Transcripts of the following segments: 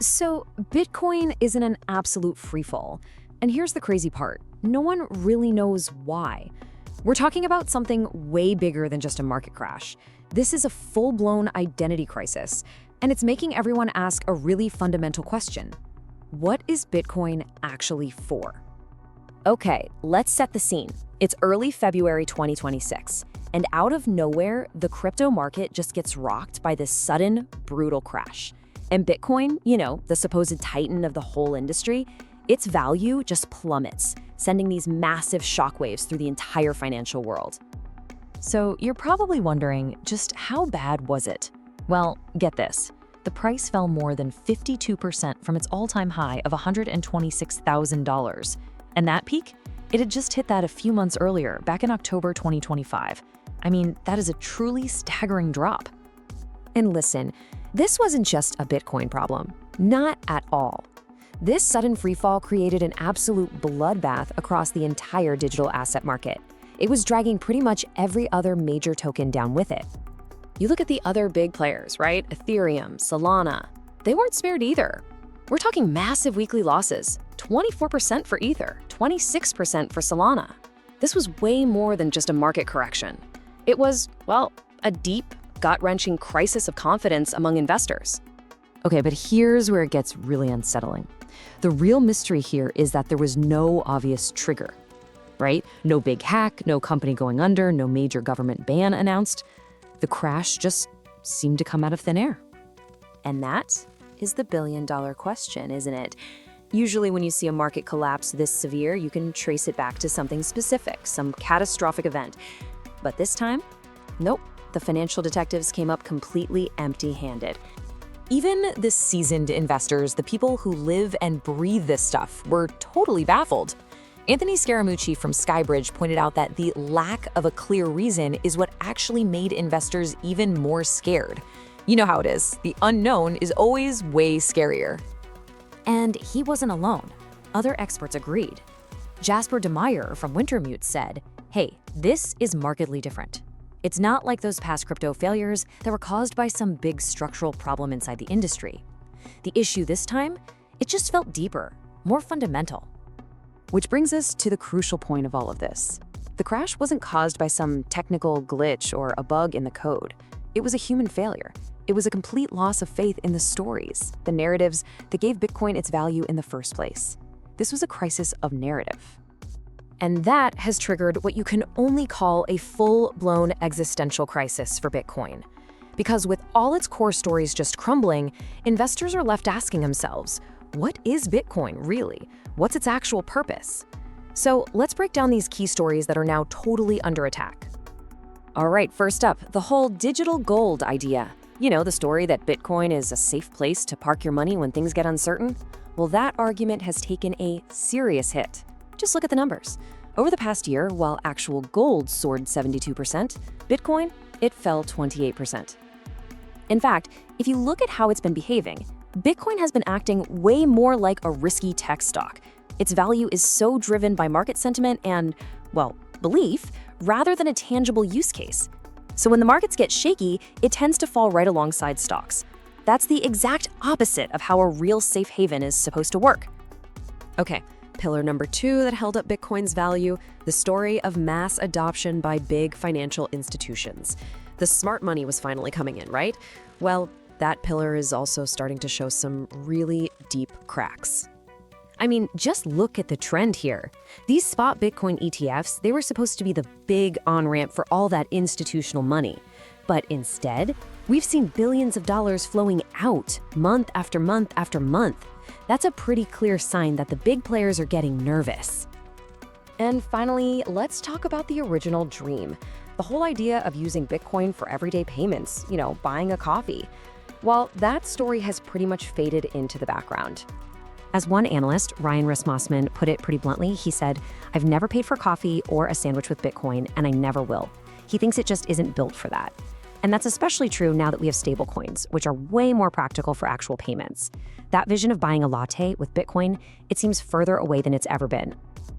So, Bitcoin is in an absolute freefall. And here's the crazy part, no one really knows why. We're talking about something way bigger than just a market crash. This is a full-blown identity crisis, and it's making everyone ask a really fundamental question. What is Bitcoin actually for? Okay, let's set the scene. It's early February 2026, and out of nowhere, the crypto market just gets rocked by this sudden, brutal crash. And Bitcoin, the supposed titan of the whole industry, its value just plummets, sending these massive shockwaves through the entire financial world. So you're probably wondering, just how bad was it? Well, get this. The price fell more than 52% from its all-time high of $126,000. And that peak? It had just hit that a few months earlier, back in October 2025. I mean, that is a truly staggering drop. And listen, this wasn't just a Bitcoin problem. Not at all. This sudden freefall created an absolute bloodbath across the entire digital asset market. It was dragging pretty much every other major token down with it. You look at the other big players, right? Ethereum, Solana. They weren't spared either. We're talking massive weekly losses. 24% for Ether, 26% for Solana. This was way more than just a market correction. It was, well, a deep, gut-wrenching crisis of confidence among investors. Okay, but here's where it gets really unsettling. The real mystery here is that there was no obvious trigger, right? No big hack, no company going under, no major government ban announced. The crash just seemed to come out of thin air. And that is the billion-dollar question, isn't it? Usually when you see a market collapse this severe, you can trace it back to something specific, some catastrophic event. But this time, nope, the financial detectives came up completely empty-handed. Even the seasoned investors, the people who live and breathe this stuff, were totally baffled. Anthony Scaramucci from Skybridge pointed out that the lack of a clear reason is what actually made investors even more scared. You know how it is. The unknown is always way scarier. And he wasn't alone. Other experts agreed. Jasper DeMeyer from Wintermute said, "Hey, this is markedly different. It's not like those past crypto failures that were caused by some big structural problem inside the industry. The issue this time, it just felt deeper, more fundamental." Which brings us to the crucial point of all of this. The crash wasn't caused by some technical glitch or a bug in the code. It was a human failure. It was a complete loss of faith in the stories, the narratives that gave Bitcoin its value in the first place. This was a crisis of narrative. And that has triggered what you can only call a full-blown existential crisis for Bitcoin. Because with all its core stories just crumbling, investors are left asking themselves, what is Bitcoin really? What's its actual purpose? So let's break down these key stories that are now totally under attack. All right, first up, the whole digital gold idea. You know, the story that Bitcoin is a safe place to park your money when things get uncertain? Well, that argument has taken a serious hit. Just look at the numbers. Over the past year, while actual gold soared 72%, Bitcoin, it fell 28%. In fact, if you look at how it's been behaving, Bitcoin has been acting way more like a risky tech stock. Its value is so driven by market sentiment and, well, belief, rather than a tangible use case. So when the markets get shaky, it tends to fall right alongside stocks. That's the exact opposite of how a real safe haven is supposed to work. Okay, pillar number 2 that held up Bitcoin's value, the story of mass adoption by big financial institutions. The smart money was finally coming in, right? Well, that pillar is also starting to show some really deep cracks. I mean, just look at the trend here. These spot Bitcoin ETFs, they were supposed to be the big on-ramp for all that institutional money. But instead, we've seen billions of dollars flowing out month after month after month. That's a pretty clear sign that the big players are getting nervous. And finally, let's talk about the original dream. The whole idea of using Bitcoin for everyday payments, buying a coffee. Well, that story has pretty much faded into the background. As one analyst, Ryan Rasmussen, put it pretty bluntly, he said, "I've never paid for coffee or a sandwich with Bitcoin, and I never will." He thinks it just isn't built for that. And that's especially true now that we have stablecoins, which are way more practical for actual payments. That vision of buying a latte with Bitcoin, it seems further away than it's ever been.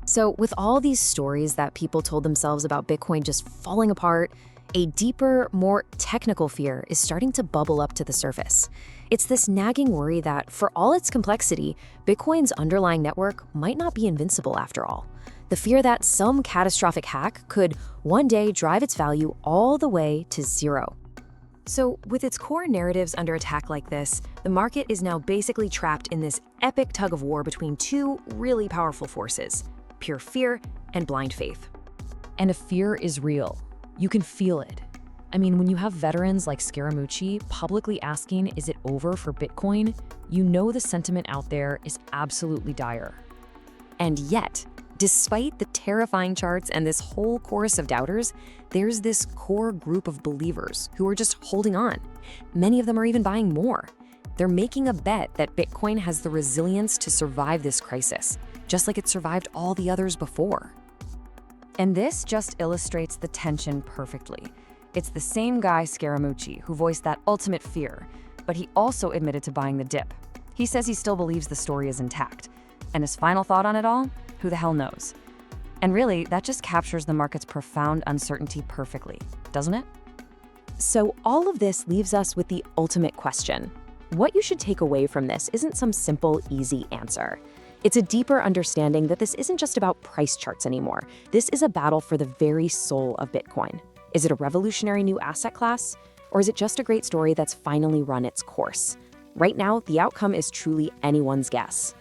So with all these stories that people told themselves about Bitcoin just falling apart, A deeper, more technical fear is starting to bubble up to the surface. It's this nagging worry that, for all its complexity, Bitcoin's underlying network might not be invincible after all. The fear that some catastrophic hack could one day drive its value all the way to zero. So, with its core narratives under attack like this, the market is now basically trapped in this epic tug of war between two really powerful forces: pure fear and blind faith. And if fear is real, you can feel it. I mean, when you have veterans like Scaramucci publicly asking, is it over for Bitcoin? You know the sentiment out there is absolutely dire. And yet, despite the terrifying charts and this whole chorus of doubters, there's this core group of believers who are just holding on. Many of them are even buying more. They're making a bet that Bitcoin has the resilience to survive this crisis, just like it survived all the others before. And this just illustrates the tension perfectly. It's the same guy, Scaramucci, who voiced that ultimate fear, but he also admitted to buying the dip. He says he still believes the story is intact. And his final thought on it all? Who the hell knows? And really, that just captures the market's profound uncertainty perfectly, doesn't it? So all of this leaves us with the ultimate question. What you should take away from this isn't some simple, easy answer. It's a deeper understanding that this isn't just about price charts anymore. This is a battle for the very soul of Bitcoin. Is it a revolutionary new asset class? Or is it just a great story that's finally run its course? Right now, the outcome is truly anyone's guess.